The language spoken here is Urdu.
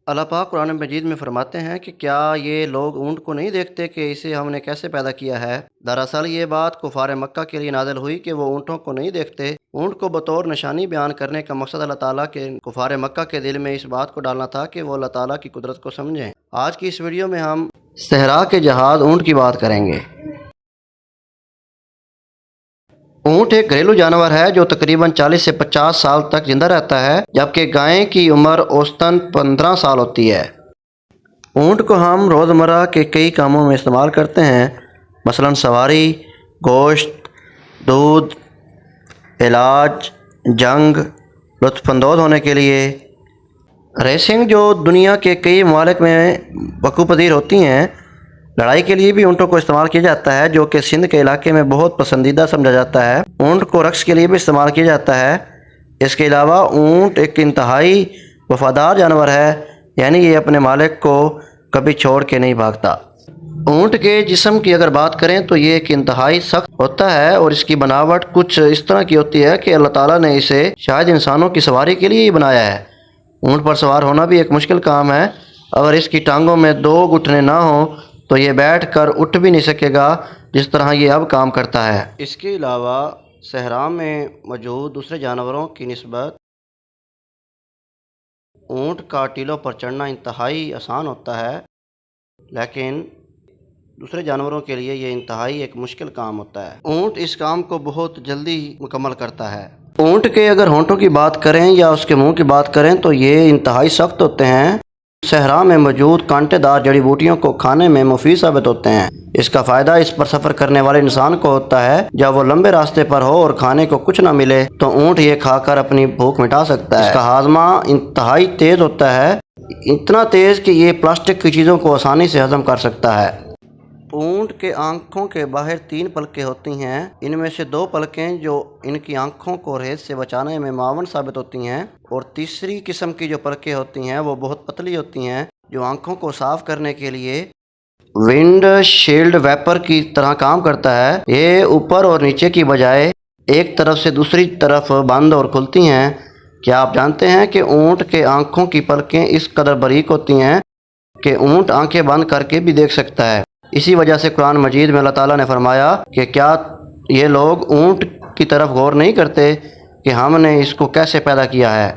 اللہ پاک قرآن مجید میں فرماتے ہیں کہ کیا یہ لوگ اونٹ کو نہیں دیکھتے کہ اسے ہم نے کیسے پیدا کیا ہے؟ دراصل یہ بات کفار مکہ کے لیے نازل ہوئی کہ وہ اونٹوں کو نہیں دیکھتے۔ اونٹ کو بطور نشانی بیان کرنے کا مقصد اللہ تعالیٰ کے کفار مکہ کے دل میں اس بات کو ڈالنا تھا کہ وہ اللہ تعالیٰ کی قدرت کو سمجھیں۔ آج کی اس ویڈیو میں ہم صحرا کے جہاز اونٹ کی بات کریں گے۔ اونٹ ایک گھریلو جانور ہے جو تقریباً 40 سے 50 سال تک زندہ رہتا ہے، جبکہ گائے کی عمر اوسطاً 15 سال ہوتی ہے۔ اونٹ کو ہم روزمرہ کے کئی کاموں میں استعمال کرتے ہیں، مثلاً سواری، گوشت، دودھ، علاج، جنگ، لطف اندوز ہونے کے لیے۔ ریسنگ جو دنیا کے کئی ممالک میں وقوع پذیر ہوتی ہیں، لڑائی کے لیے بھی اونٹوں کو استعمال کیا جاتا ہے، جو کہ سندھ کے علاقے میں بہت پسندیدہ سمجھا جاتا ہے۔ اونٹ کو رقص کے لیے بھی استعمال کیا جاتا ہے۔ اس کے علاوہ اونٹ ایک انتہائی وفادار جانور ہے، یعنی یہ اپنے مالک کو کبھی چھوڑ کے نہیں بھاگتا۔ اونٹ کے جسم کی اگر بات کریں تو یہ ایک انتہائی سخت ہوتا ہے اور اس کی بناوٹ کچھ اس طرح کی ہوتی ہے کہ اللہ تعالیٰ نے اسے شاید انسانوں کی سواری کے لیے ہی بنایا ہے۔ اونٹ پر سوار ہونا بھی ایک مشکل کام ہے۔ اگر اس کی ٹانگوں میں 2 گھٹنے نہ ہوں تو یہ بیٹھ کر اٹھ بھی نہیں سکے گا جس طرح یہ اب کام کرتا ہے۔ اس کے علاوہ صحرا میں موجود دوسرے جانوروں کی نسبت اونٹ کا ٹیلوں پر چڑھنا انتہائی آسان ہوتا ہے، لیکن دوسرے جانوروں کے لیے یہ انتہائی ایک مشکل کام ہوتا ہے۔ اونٹ اس کام کو بہت جلدی مکمل کرتا ہے۔ اونٹ کے اگر ہونٹوں کی بات کریں یا اس کے منہ کی بات کریں تو یہ انتہائی سخت ہوتے ہیں۔ صحرا میں موجود کانٹے دار جڑی بوٹیوں کو کھانے میں مفید ثابت ہوتے ہیں۔ اس کا فائدہ اس پر سفر کرنے والے انسان کو ہوتا ہے۔ جب وہ لمبے راستے پر ہو اور کھانے کو کچھ نہ ملے تو اونٹ یہ کھا کر اپنی بھوک مٹا سکتا ہے۔ اس کا ہاضمہ انتہائی تیز ہوتا ہے، اتنا تیز کہ یہ پلاسٹک کی چیزوں کو آسانی سے ہضم کر سکتا ہے۔ اونٹ کے آنکھوں کے باہر 3 پلکیں ہوتی ہیں۔ ان میں سے 2 پلکیں جو ان کی آنکھوں کو ریت سے بچانے میں معاون ثابت ہوتی ہیں، اور تیسری قسم کی جو پلکیں ہوتی ہیں وہ بہت پتلی ہوتی ہیں، جو آنکھوں کو صاف کرنے کے لیے ونڈ شیلڈ ویپر کی طرح کام کرتا ہے۔ یہ اوپر اور نیچے کی بجائے ایک طرف سے دوسری طرف بند اور کھلتی ہیں۔ کیا آپ جانتے ہیں کہ اونٹ کے آنکھوں کی پلکیں اس قدر باریک ہوتی ہیں کہ اونٹ آنکھیں بند کر کے بھی دیکھ سکتا ہے؟ اسی وجہ سے قرآن مجید میں اللہ تعالیٰ نے فرمایا کہ کیا یہ لوگ اونٹ کی طرف غور نہیں کرتے کہ ہم نے اس کو کیسے پیدا کیا ہے۔